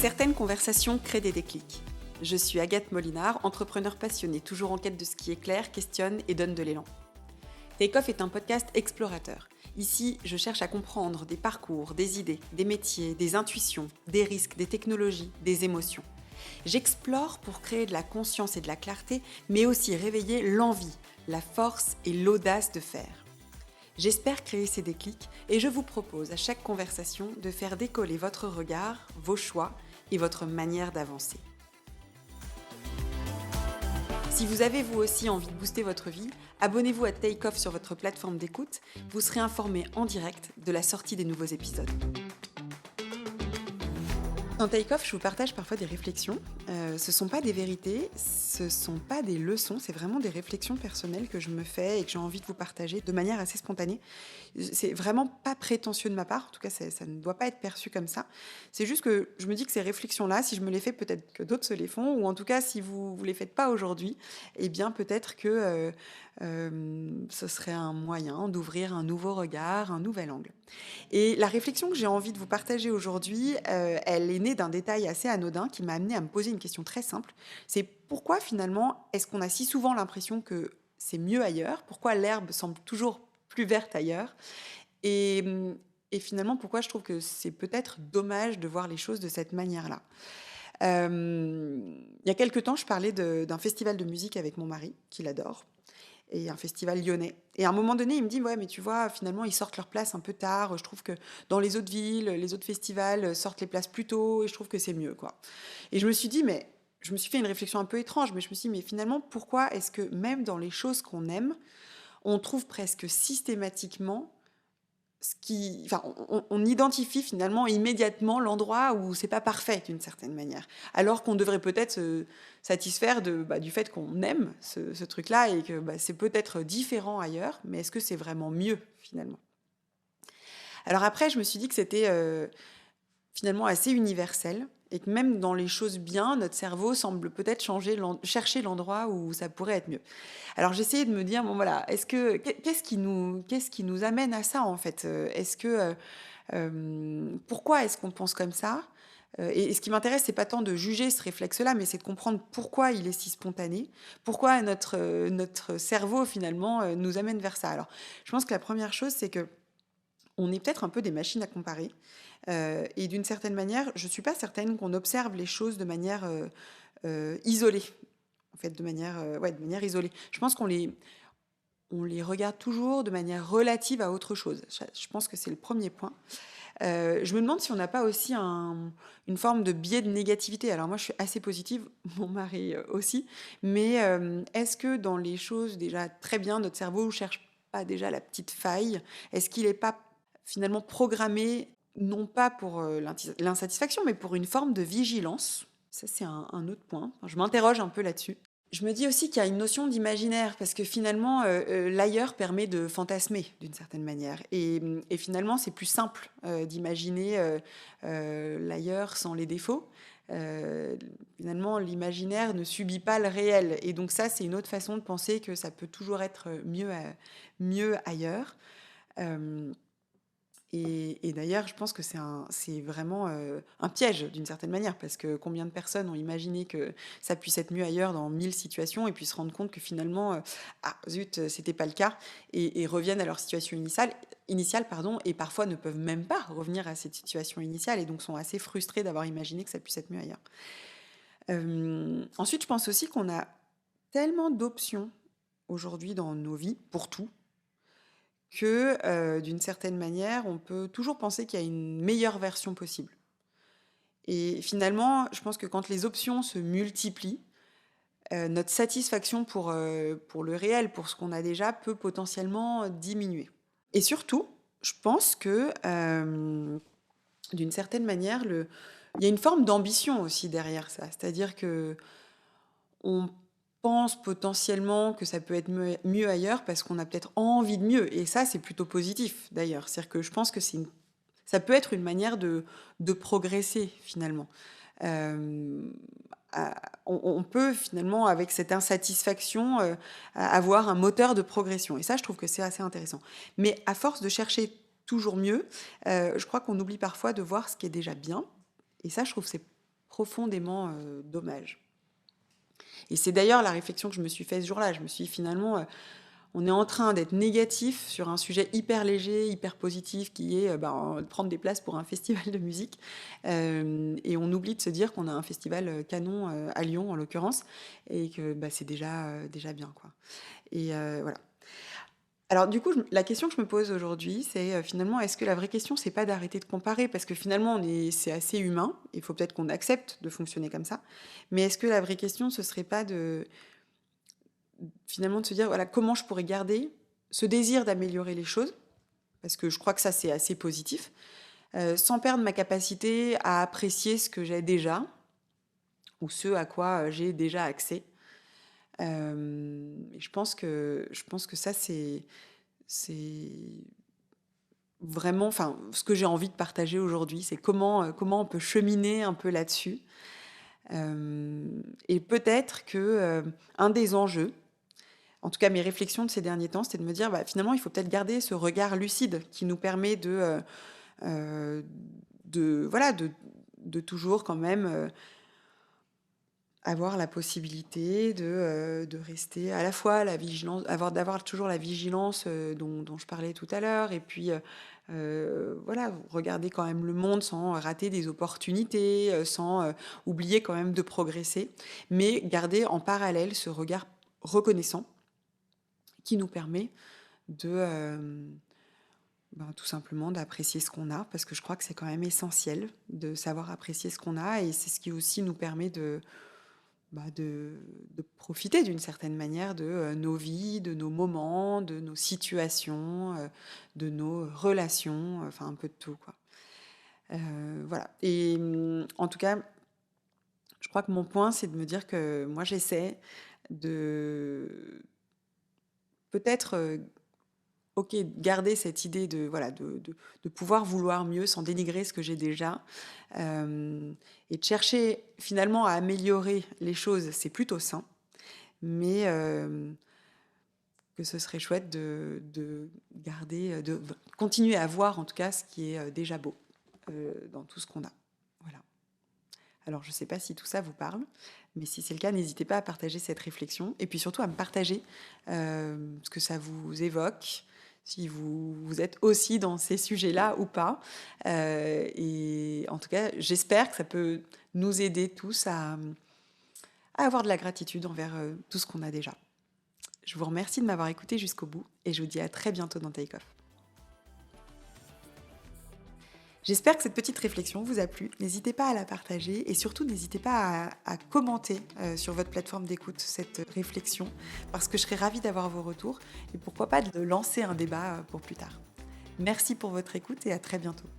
Certaines conversations créent des déclics. Je suis Agathe Molinard, entrepreneur passionnée, toujours en quête de ce qui est clair, questionne et donne de l'élan. Take Off est un podcast explorateur. Ici, je cherche à comprendre des parcours, des idées, des métiers, des intuitions, des risques, des technologies, des émotions. J'explore pour créer de la conscience et de la clarté, mais aussi réveiller l'envie, la force et l'audace de faire. J'espère créer ces déclics et je vous propose à chaque conversation de faire décoller votre regard, vos choix et votre manière d'avancer. Si vous avez vous aussi envie de booster votre vie, abonnez-vous à Take Off sur votre plateforme d'écoute, vous serez informé en direct de la sortie des nouveaux épisodes. Dans Take Off, je vous partage parfois des réflexions. Ce ne sont pas des vérités, ce ne sont pas des leçons, c'est vraiment des réflexions personnelles que je me fais et que j'ai envie de vous partager de manière assez spontanée. C'est vraiment pas prétentieux de ma part, en tout cas ça ne doit pas être perçu comme ça. C'est juste que je me dis que ces réflexions-là, si je me les fais, peut-être que d'autres se les font, ou en tout cas si vous ne les faites pas aujourd'hui, eh bien peut-être que ce serait un moyen d'ouvrir un nouveau regard, un nouvel angle. Et la réflexion que j'ai envie de vous partager aujourd'hui, elle est née d'un détail assez anodin qui m'a amené à me poser une question très simple. C'est pourquoi finalement est-ce qu'on a si souvent l'impression que c'est mieux ailleurs ? Pourquoi l'herbe semble toujours plus verte ailleurs ? Et, et finalement, pourquoi je trouve que c'est peut-être dommage de voir les choses de cette manière-là ? Il y a quelques temps, je parlais d'un festival de musique avec mon mari, qu'il adore, et un festival lyonnais. Et à un moment donné, il me dit « Ouais, mais tu vois, finalement, ils sortent leur place un peu tard. Je trouve que dans les autres villes, les autres festivals sortent les places plus tôt et je trouve que c'est mieux, quoi. » Et je me suis dit, mais je me suis fait une réflexion un peu étrange, mais je me suis dit, mais finalement, pourquoi est-ce que même dans les choses qu'on aime, on trouve presque systématiquement on identifie finalement immédiatement l'endroit où c'est pas parfait d'une certaine manière, alors qu'on devrait peut-être se satisfaire du fait qu'on aime ce truc-là et que c'est peut-être différent ailleurs, mais est-ce que c'est vraiment mieux finalement ? Alors après, je me suis dit que c'était finalement assez universel et que même dans les choses bien, notre cerveau semble peut-être chercher l'endroit où ça pourrait être mieux. Alors j'essayais de me dire, bon voilà, qu'est-ce qui nous amène à ça en fait ? Pourquoi est-ce qu'on pense comme ça ? Et ce qui m'intéresse, c'est pas tant de juger ce réflexe-là, mais c'est de comprendre pourquoi il est si spontané, pourquoi notre cerveau finalement nous amène vers ça. Alors je pense que la première chose, c'est que on est peut-être un peu des machines à comparer. Et d'une certaine manière, je ne suis pas certaine qu'on observe les choses de manière isolée. En fait, de manière isolée. Je pense qu'on les regarde toujours de manière relative à autre chose. Je pense que c'est le premier point. Je me demande si on n'a pas aussi une forme de biais de négativité. Alors moi, je suis assez positive, mon mari aussi. Mais est-ce que dans les choses déjà très bien, notre cerveau ne cherche pas déjà la petite faille ? Est-ce qu'il n'est pas finalement programmé, non pas pour l'insatisfaction, mais pour une forme de vigilance ? Ça, c'est un autre point. Enfin, je m'interroge un peu là-dessus. Je me dis aussi qu'il y a une notion d'imaginaire, parce que finalement, l'ailleurs permet de fantasmer d'une certaine manière. Et finalement, c'est plus simple d'imaginer l'ailleurs sans les défauts. Finalement, l'imaginaire ne subit pas le réel. Et donc ça, c'est une autre façon de penser que ça peut toujours être mieux ailleurs. Et d'ailleurs, je pense que c'est vraiment un piège d'une certaine manière, parce que combien de personnes ont imaginé que ça puisse être mieux ailleurs dans 1000 situations et puis se rendre compte que finalement, c'était pas le cas, et reviennent à leur situation initiale, et parfois ne peuvent même pas revenir à cette situation initiale et donc sont assez frustrés d'avoir imaginé que ça puisse être mieux ailleurs. Ensuite, je pense aussi qu'on a tellement d'options aujourd'hui dans nos vies, pour tout, que d'une certaine manière, on peut toujours penser qu'il y a une meilleure version possible. Et finalement, je pense que quand les options se multiplient, notre satisfaction pour le réel, pour ce qu'on a déjà, peut potentiellement diminuer. Et surtout, je pense que d'une certaine manière, il y a une forme d'ambition aussi derrière ça. C'est-à-dire qu'on pense potentiellement que ça peut être mieux ailleurs parce qu'on a peut-être envie de mieux. Et ça, c'est plutôt positif, d'ailleurs. C'est-à-dire que je pense que ça peut être une manière de progresser, finalement. On peut, finalement, avec cette insatisfaction, avoir un moteur de progression. Et ça, je trouve que c'est assez intéressant. Mais à force de chercher toujours mieux, je crois qu'on oublie parfois de voir ce qui est déjà bien. Et ça, je trouve que c'est profondément dommage. Et c'est d'ailleurs la réflexion que je me suis faite ce jour-là. Je me suis dit, finalement, on est en train d'être négatif sur un sujet hyper léger, hyper positif, qui est prendre des places pour un festival de musique. Et on oublie de se dire qu'on a un festival canon à Lyon, en l'occurrence, et que c'est déjà bien, quoi. Et voilà. Alors du coup, la question que je me pose aujourd'hui, c'est finalement, est-ce que la vraie question, c'est pas d'arrêter de comparer? Parce que finalement, c'est assez humain. Il faut peut-être qu'on accepte de fonctionner comme ça. Mais est-ce que la vraie question, ce serait pas finalement de se dire, voilà, comment je pourrais garder ce désir d'améliorer les choses, parce que je crois que ça, c'est assez positif, sans perdre ma capacité à apprécier ce que j'ai déjà, ou ce à quoi j'ai déjà accès. Et je pense que ça, c'est vraiment, enfin, ce que j'ai envie de partager aujourd'hui, c'est comment on peut cheminer un peu là-dessus. Et peut-être que un des enjeux, en tout cas mes réflexions de ces derniers temps, c'était de me dire, finalement, il faut peut-être garder ce regard lucide qui nous permet euh, voilà, de toujours quand même avoir la possibilité de rester à la fois la vigilance, d'avoir toujours la vigilance dont je parlais tout à l'heure, et puis voilà, regarder quand même le monde sans rater des opportunités, sans oublier quand même de progresser, mais garder en parallèle ce regard reconnaissant qui nous permet de tout simplement d'apprécier ce qu'on a, parce que je crois que c'est quand même essentiel de savoir apprécier ce qu'on a, et c'est ce qui aussi nous permet de profiter d'une certaine manière de nos vies, de nos moments, de nos situations, de nos relations, enfin un peu de tout, quoi. Voilà. Et en tout cas, je crois que mon point, c'est de me dire que moi, j'essaie de peut-être OK, garder cette idée de, voilà, de pouvoir vouloir mieux sans dénigrer ce que j'ai déjà, et de chercher finalement à améliorer les choses, c'est plutôt sain, mais que ce serait chouette de garder, de continuer à voir en tout cas ce qui est déjà beau dans tout ce qu'on a. Voilà. Alors je ne sais pas si tout ça vous parle, mais si c'est le cas, n'hésitez pas à partager cette réflexion, et puis surtout à me partager ce que ça vous évoque, si vous êtes aussi dans ces sujets-là ou pas. Et en tout cas, j'espère que ça peut nous aider tous à avoir de la gratitude envers tout ce qu'on a déjà. Je vous remercie de m'avoir écouté jusqu'au bout, et je vous dis à très bientôt dans Take Off. J'espère que cette petite réflexion vous a plu. N'hésitez pas à la partager, et surtout n'hésitez pas à commenter sur votre plateforme d'écoute cette réflexion, parce que je serais ravie d'avoir vos retours, et pourquoi pas de lancer un débat pour plus tard. Merci pour votre écoute et à très bientôt.